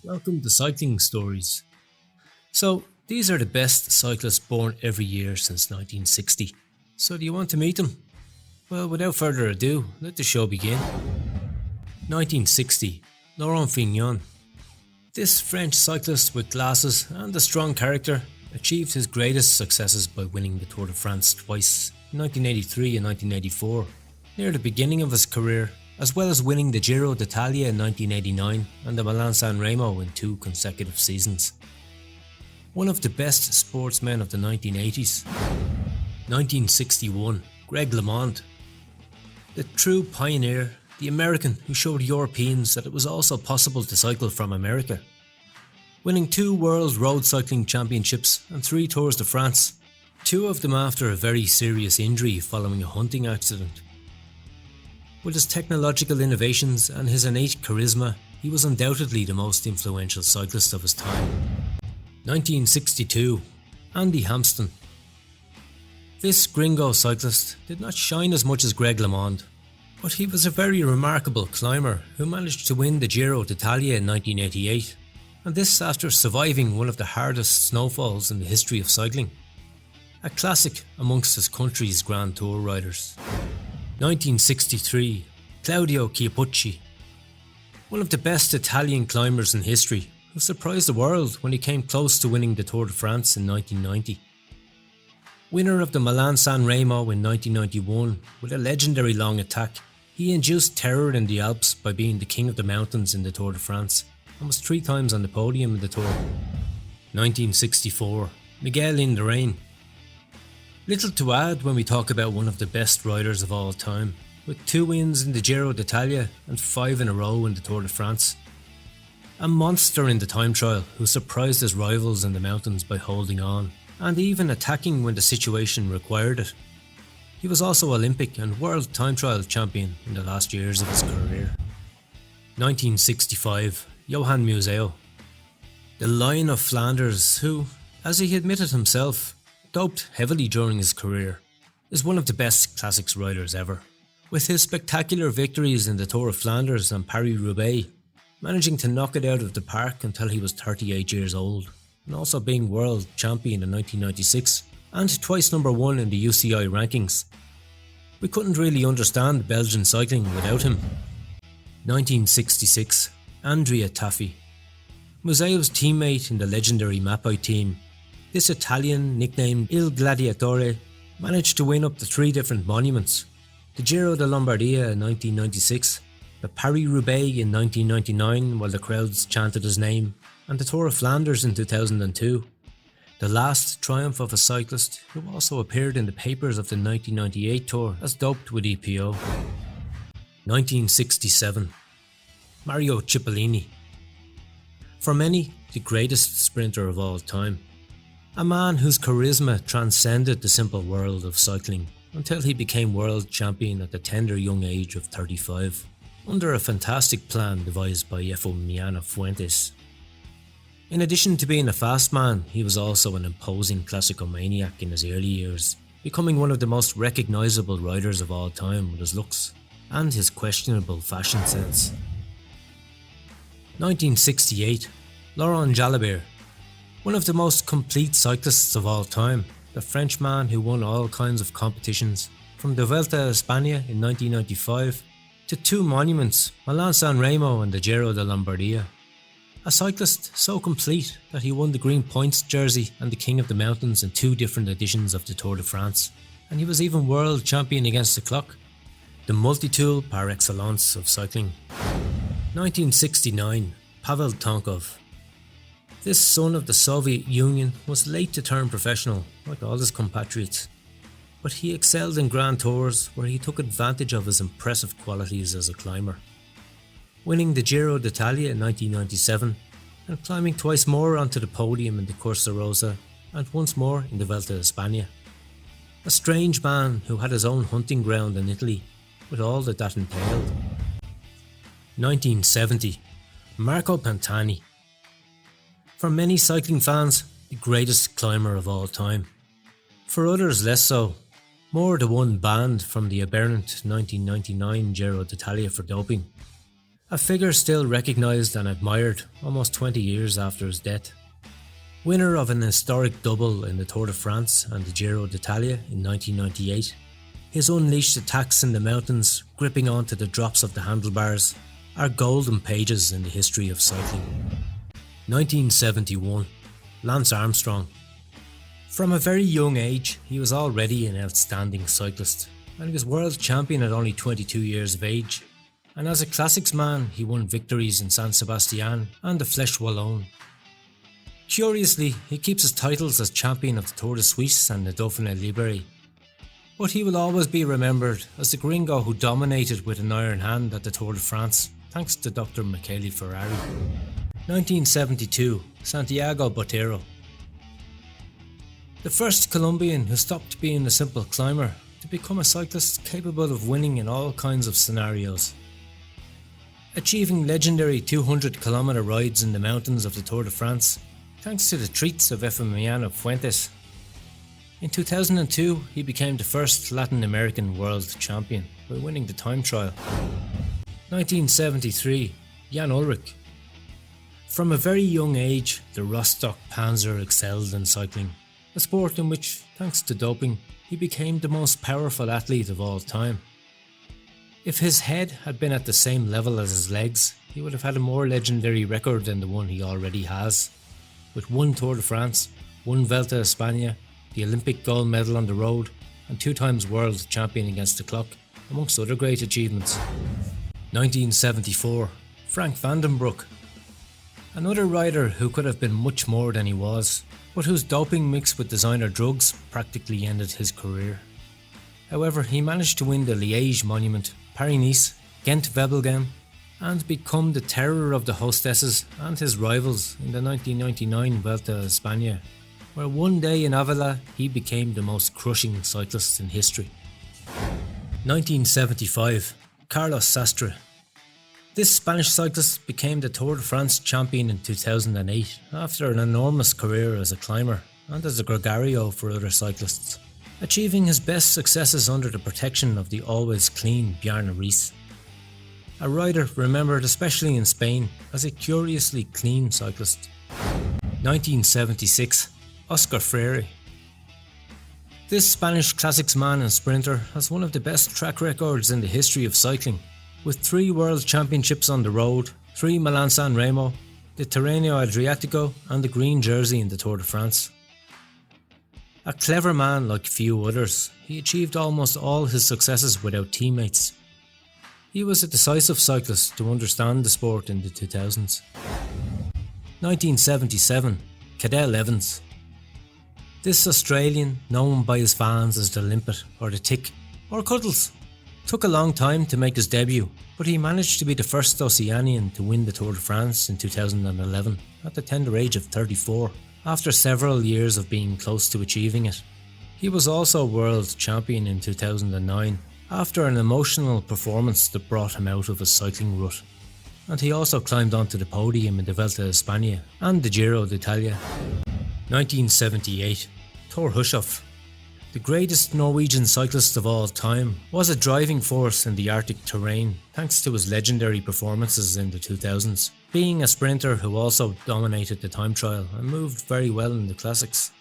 Welcome to Cycling Stories. So, these are the best cyclists born every year since 1960. So do you want to meet them? Well, without further ado, let the show begin. 1960, Laurent Fignon. This French cyclist with glasses and a strong character achieved his greatest successes by winning the Tour de France twice, in 1983 and 1984, near the beginning of his career, as well as winning the Giro d'Italia in 1989 and the Milan-San Remo in 2 consecutive seasons. One of the best sportsmen of the 1980s. 1961, Greg LeMond. The true pioneer, the American who showed Europeans that it was also possible to cycle from America. Winning 2 World Road Cycling Championships and 3 Tours de France, 2 of them after a very serious injury following a hunting accident. With his technological innovations and his innate charisma, he was undoubtedly the most influential cyclist of his time. 1962, Andy Hampsten. This gringo cyclist did not shine as much as Greg LeMond, but he was a very remarkable climber who managed to win the Giro d'Italia in 1988, and this after surviving one of the hardest snowfalls in the history of cycling. A classic amongst his country's Grand Tour riders. 1963, Claudio Chiappucci. One of the best Italian climbers in history, who surprised the world when he came close to winning the Tour de France in 1990. Winner of the Milan-San Remo in 1991 with a legendary long attack, he induced terror in the Alps by being the king of the mountains in the Tour de France and was 3 times on the podium in the Tour. 1964, Miguel Indurain. Little to add when we talk about one of the best riders of all time, with 2 wins in the Giro d'Italia and 5 in a row in the Tour de France. A monster in the time trial who surprised his rivals in the mountains by holding on, and even attacking when the situation required it. He was also Olympic and World Time Trial champion in the last years of his career. 1965, Johan Museeuw. The Lion of Flanders who, as he admitted himself, doped heavily during his career, is one of the best classics riders ever, with his spectacular victories in the Tour of Flanders and Paris-Roubaix, managing to knock it out of the park until he was 38 years old, and also being world champion in 1996 and twice number 1 in the UCI rankings. We couldn't really understand Belgian cycling without him. 1966, Andrea Tafi. Museeuw's teammate in the legendary Mappai team, this Italian, nicknamed Il Gladiatore, managed to win up to 3 different monuments: the Giro de Lombardia in 1996, the Paris-Roubaix in 1999 while the crowds chanted his name, and the Tour of Flanders in 2002. The last triumph of a cyclist who also appeared in the papers of the 1998 Tour as doped with EPO. 1967, Mario Cipollini. For many, the greatest sprinter of all time. A man whose charisma transcended the simple world of cycling until he became world champion at the tender young age of 35, under a fantastic plan devised by Efemiano Fuentes. In addition to being a fast man, he was also an imposing classicomaniac in his early years, becoming one of the most recognisable riders of all time with his looks and his questionable fashion sense. 1968, Laurent Jalabert. One of the most complete cyclists of all time, the Frenchman who won all kinds of competitions, from the Vuelta a España in 1995 to 2 monuments, Milan-San Remo and the Giro de Lombardia. A cyclist so complete that he won the Green Points jersey and the King of the Mountains in 2 different editions of the Tour de France, and he was even world champion against the clock. The multi-tool par excellence of cycling. 1969, Pavel Tonkov. This son of the Soviet Union was late to turn professional, like all his compatriots, but he excelled in Grand Tours where he took advantage of his impressive qualities as a climber, winning the Giro d'Italia in 1997 and climbing twice more onto the podium in the Corsa Rosa and once more in the Vuelta a España. A strange man who had his own hunting ground in Italy, with all that entailed. 1970, Marco Pantani. For many cycling fans, the greatest climber of all time. For others less so, more the one banned from the aberrant 1999 Giro d'Italia for doping. A figure still recognised and admired almost 20 years after his death. Winner of an historic double in the Tour de France and the Giro d'Italia in 1998, his unleashed attacks in the mountains, gripping onto the drops of the handlebars, are golden pages in the history of cycling. 1971, Lance Armstrong. From a very young age, he was already an outstanding cyclist, and he was world champion at only 22 years of age. And as a classics man, he won victories in San Sebastian and the Flèche Wallonne. Curiously, he keeps his titles as champion of the Tour de Suisse and the Dauphiné Libéré. But he will always be remembered as the gringo who dominated with an iron hand at the Tour de France, thanks to Dr. Michele Ferrari. 1972, Santiago Botero. The first Colombian who stopped being a simple climber to become a cyclist capable of winning in all kinds of scenarios. Achieving legendary 200-kilometre rides in the mountains of the Tour de France, thanks to the treats of Efemiano Fuentes. In 2002, he became the first Latin American world champion by winning the time trial. 1973, Jan Ullrich. From a very young age, the Rostock Panzer excelled in cycling, a sport in which, thanks to doping, he became the most powerful athlete of all time. If his head had been at the same level as his legs, he would have had a more legendary record than the one he already has, with one Tour de France, one Vuelta a España, the Olympic gold medal on the road, and 2 times world champion against the clock, amongst other great achievements. 1974, Frank van den Broek. Another rider who could have been much more than he was, but whose doping mixed with designer drugs practically ended his career. However, he managed to win the Liège Monument, Paris-Nice, Ghent-Wevelgem, and become the terror of the hostesses and his rivals in the 1999 Vuelta a España, where one day in Avila he became the most crushing cyclist in history. 1975, Carlos Sastre. This Spanish cyclist became the Tour de France champion in 2008 after an enormous career as a climber and as a gregario for other cyclists, achieving his best successes under the protection of the always clean Bjarne Riis. A rider remembered especially in Spain as a curiously clean cyclist. 1976, Oscar Freire. This Spanish classics man and sprinter has one of the best track records in the history of cycling, with 3 world championships on the road, 3 Milan-San Remo, the Tirreno Adriatico and the green jersey in the Tour de France. A clever man like few others, he achieved almost all his successes without teammates. He was a decisive cyclist to understand the sport in the 2000s. 1977, Cadel Evans. This Australian, known by his fans as the Limpet or the Tick or Cuddles, took a long time to make his debut, but he managed to be the first Oceanian to win the Tour de France in 2011 at the tender age of 34, after several years of being close to achieving it. He was also world champion in 2009 after an emotional performance that brought him out of his cycling rut, and he also climbed onto the podium in the Vuelta a España and the Giro d'Italia. 1978, Thor Hushovd. The greatest Norwegian cyclist of all time, was a driving force in the Arctic terrain thanks to his legendary performances in the 2000s, being a sprinter who also dominated the time trial and moved very well in the classics.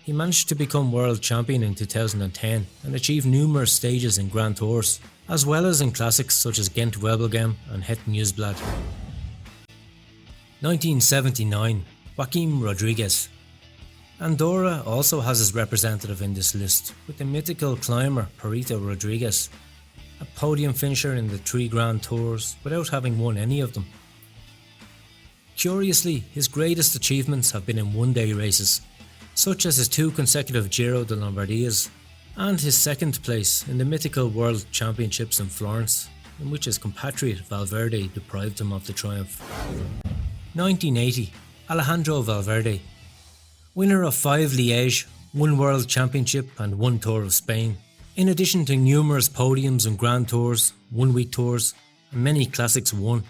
He managed to become world champion in 2010 and achieved numerous stages in Grand Tours, as well as in classics such as Ghent-Wevelgem and Het Nieuwsblad. 1979, Joaquim Rodriguez. Andorra also has his representative in this list, with the mythical climber Perito Rodriguez, a podium finisher in the 3 Grand Tours without having won any of them. Curiously, his greatest achievements have been in one-day races, such as his 2 consecutive Giro de Lombardias and his 2nd place in the mythical World Championships in Florence, in which his compatriot Valverde deprived him of the triumph. 1980, Alejandro Valverde. Winner of 5 Liège, 1 World Championship and 1 Tour of Spain, in addition to numerous podiums and Grand Tours, 1-week tours and many classics won.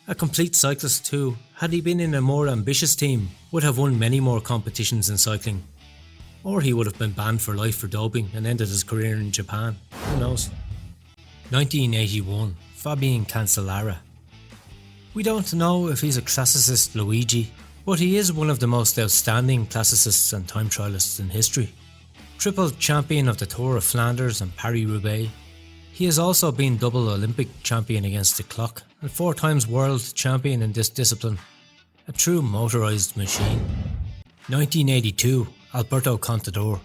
A complete cyclist who, had he been in a more ambitious team, would have won many more competitions in cycling. Or he would have been banned for life for doping and ended his career in Japan, who knows. 1981, Fabian Cancellara. We don't know if he's a classicist Luigi, but he is one of the most outstanding classicists and time trialists in history. Triple champion of the Tour of Flanders and Paris-Roubaix, he has also been double Olympic champion against the clock and 4 times world champion in this discipline. A true motorised machine. 1982, Alberto Contador.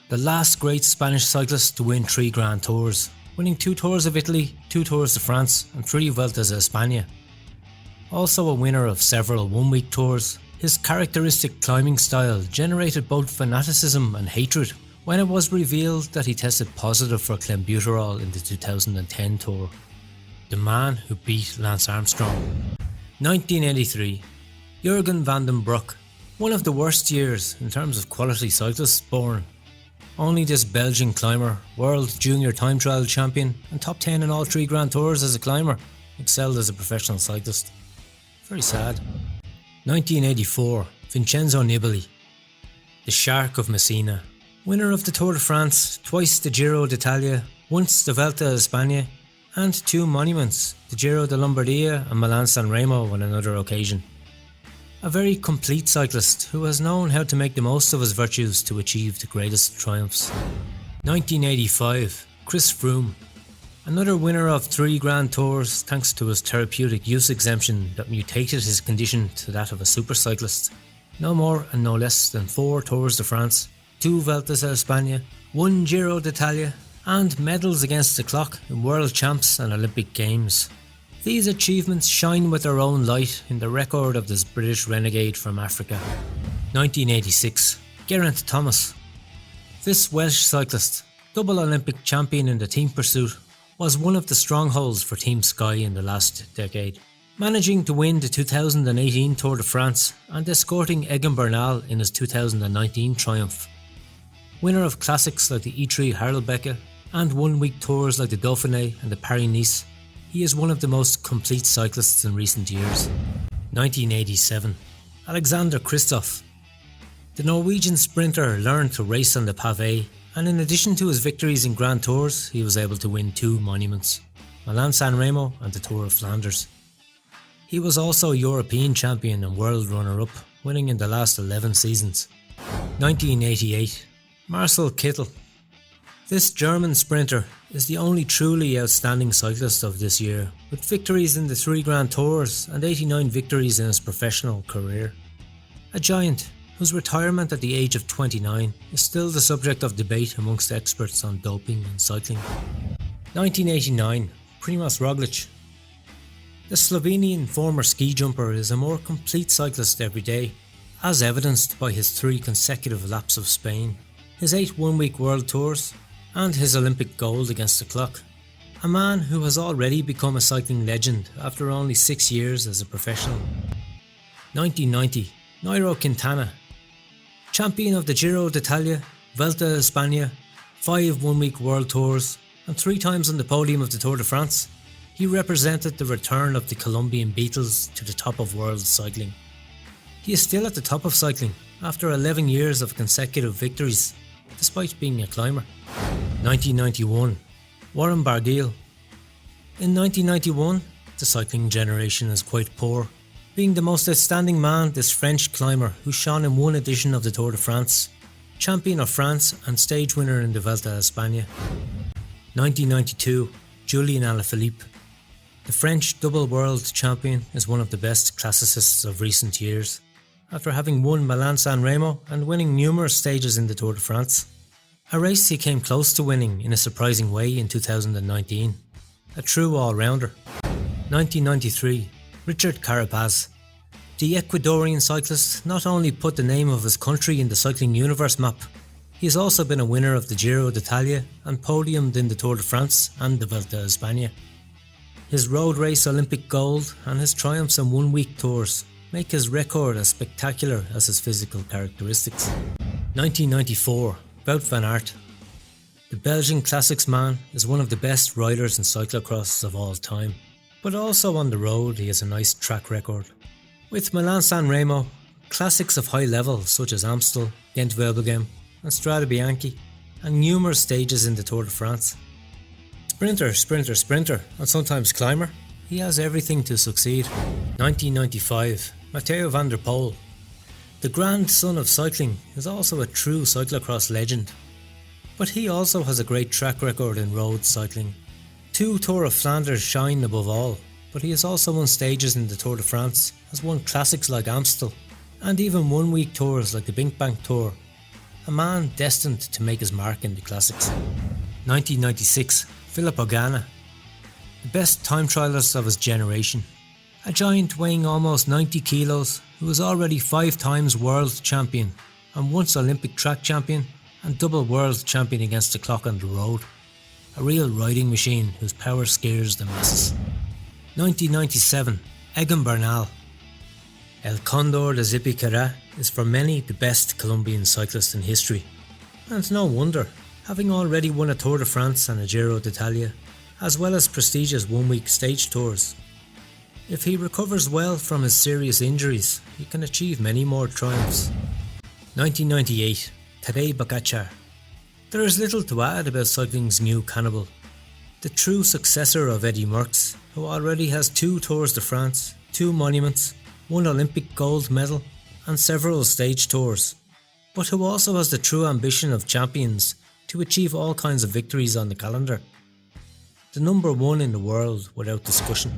The last great Spanish cyclist to win 3 Grand Tours, winning 2 Tours of Italy, 2 Tours de France and 3 Vueltas a España. Also a winner of several one-week tours, his characteristic climbing style generated both fanaticism and hatred when it was revealed that he tested positive for clenbuterol in the 2010 Tour. The man who beat Lance Armstrong. 1983, Jurgen van den Broek. One of the worst years in terms of quality cyclists born. Only this Belgian climber, world junior time trial champion and top 10 in all 3 Grand Tours as a climber, excelled as a professional cyclist. Very sad. 1984, Vincenzo Nibali. The Shark of Messina. Winner of the Tour de France, twice the Giro d'Italia, once the Vuelta a España, and 2 monuments, the Giro de Lombardia and Milan-San Remo on another occasion. A very complete cyclist who has known how to make the most of his virtues to achieve the greatest triumphs. 1985, Chris Froome. Another winner of 3 Grand Tours thanks to his therapeutic use exemption that mutated his condition to that of a supercyclist. No more and no less than 4 Tours de France, 2 Vueltas a España, 1 Giro d'Italia, and medals against the clock in World Champs and Olympic Games. These achievements shine with their own light in the record of this British renegade from Africa. 1986, Geraint Thomas. This Welsh cyclist, double Olympic champion in the team pursuit, was one of the strongholds for Team Sky in the last decade, managing to win the 2018 Tour de France and escorting Egan Bernal in his 2019 triumph. Winner of classics like the E3 Harelbeke and one-week tours like the Dauphiné and the Paris-Nice, he is one of the most complete cyclists in recent years. 1987, Alexander Kristoff. The Norwegian sprinter learned to race on the pavé, and in addition to his victories in Grand Tours, he was able to win 2 monuments, Milan-San Remo and the Tour of Flanders. He was also European champion and world runner-up, winning in the last 11 seasons. 1988, Marcel Kittel. This German sprinter is the only truly outstanding cyclist of this year, with victories in the 3 Grand Tours and 89 victories in his professional career. A giant whose retirement at the age of 29 is still the subject of debate amongst experts on doping and cycling. 1989, Primož Roglič. The Slovenian former ski jumper is a more complete cyclist every day, as evidenced by his 3 consecutive laps of Spain, his 8 one-week world tours, and his Olympic gold against the clock. A man who has already become a cycling legend after only 6 years as a professional. 1990, Nairo Quintana. Champion of the Giro d'Italia, Vuelta a España, 5 one-week world tours, and 3 times on the podium of the Tour de France, he represented the return of the Colombian Beatles to the top of world cycling. He is still at the top of cycling after 11 years of consecutive victories, despite being a climber. 1991, Warren Barguil. In 1991, the cycling generation is quite poor, being the most outstanding man this French climber who shone in 1 edition of the Tour de France, champion of France and stage winner in the Vuelta a España. 1992, Julien Alaphilippe. The French double world champion is one of the best classicists of recent years, after having won Milan-San Remo and winning numerous stages in the Tour de France. A race he came close to winning in a surprising way in 2019. A true all-rounder. 1993, Richard Carapaz. The Ecuadorian cyclist not only put the name of his country in the cycling universe map, he has also been a winner of the Giro d'Italia and podiumed in the Tour de France and the Vuelta a España. His road race Olympic gold and his triumphs on one-week tours make his record as spectacular as his physical characteristics. 1994, Wout van Aert. The Belgian classics man is one of the best riders in cyclocross of all time, but also on the road he has a nice track record. With Milan-San Remo, classics of high level such as Amstel, Gent-Wevelgem and Strade Bianche, and numerous stages in the Tour de France. Sprinter, and sometimes climber, he has everything to succeed. 1995, Mathieu van der Poel. The grandson of cycling is also a true cyclocross legend. But he also has a great track record in road cycling. 2 Tour of Flanders shine above all, but he has also won stages in the Tour de France, has won classics like Amstel, and even one-week tours like the Bink Bank Tour. A man destined to make his mark in the classics. 1996, Philipp Ogana. The best time trialist of his generation. A giant weighing almost 90 kilos who was already 5 times world champion and once Olympic track champion and double world champion against the clock on the road. A real riding machine whose power scares the masses. 1997, Egan Bernal. El Condor de Zipiquirá is for many the best Colombian cyclist in history. And no wonder, having already won a Tour de France and a Giro d'Italia, as well as prestigious one-week stage tours. If he recovers well from his serious injuries, he can achieve many more triumphs. 1998, Tadej Pogacar. There is little to add about cycling's new cannibal. The true successor of Eddy Merckx, who already has 2 Tours de France, 2 monuments, 1 Olympic gold medal and several stage tours, but who also has the true ambition of champions to achieve all kinds of victories on the calendar. The number 1 in the world without discussion.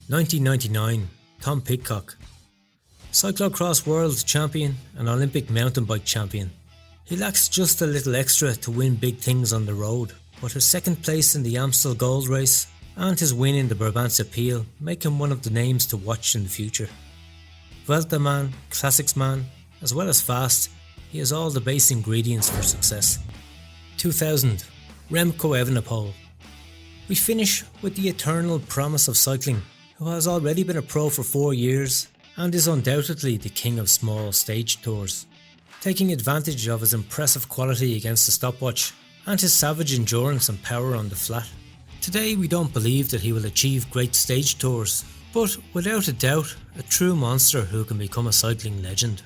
1999, Tom Pidcock. Cyclocross world champion and Olympic mountain bike champion. He lacks just a little extra to win big things on the road, but his second place in the Amstel Gold Race and his win in the Brabantse Pijl make him one of the names to watch in the future. Vuelta man, classics man, as well as fast, he has all the base ingredients for success. 2000, Remco Evenepoel. We finish with the eternal promise of cycling, who has already been a pro for 4 years and is undoubtedly the king of small stage tours. Taking advantage of his impressive quality against the stopwatch and his savage endurance and power on the flat. Today we don't believe that he will achieve great stage tours, but without a doubt, a true monster who can become a cycling legend.